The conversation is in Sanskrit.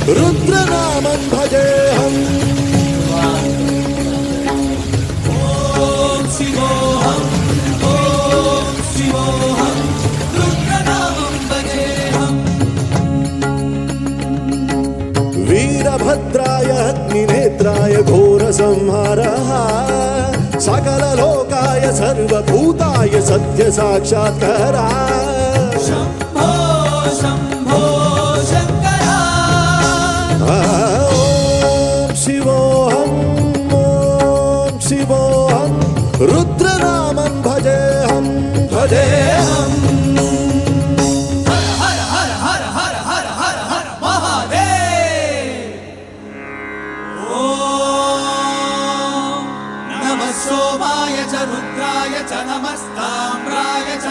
रुद्रनामं भजेऽहम् ॐ शिवोऽहम् ॐ शिवोऽहम् रुद्रनामं भजेऽहम् वीरभद्राय अग्निनेत्राय घोरसंहारः सकललोकाय सर्वभूताय सत्यसाक्षात्कारः शम्भो शम्भो शङ्कर ॐ शिवोऽहम् रुद्रनामं भजेऽहम् भजेऽहम् हर हर हर हर हर हर हर महादेव ॐ नमः सोमाय च रुद्राय च नमः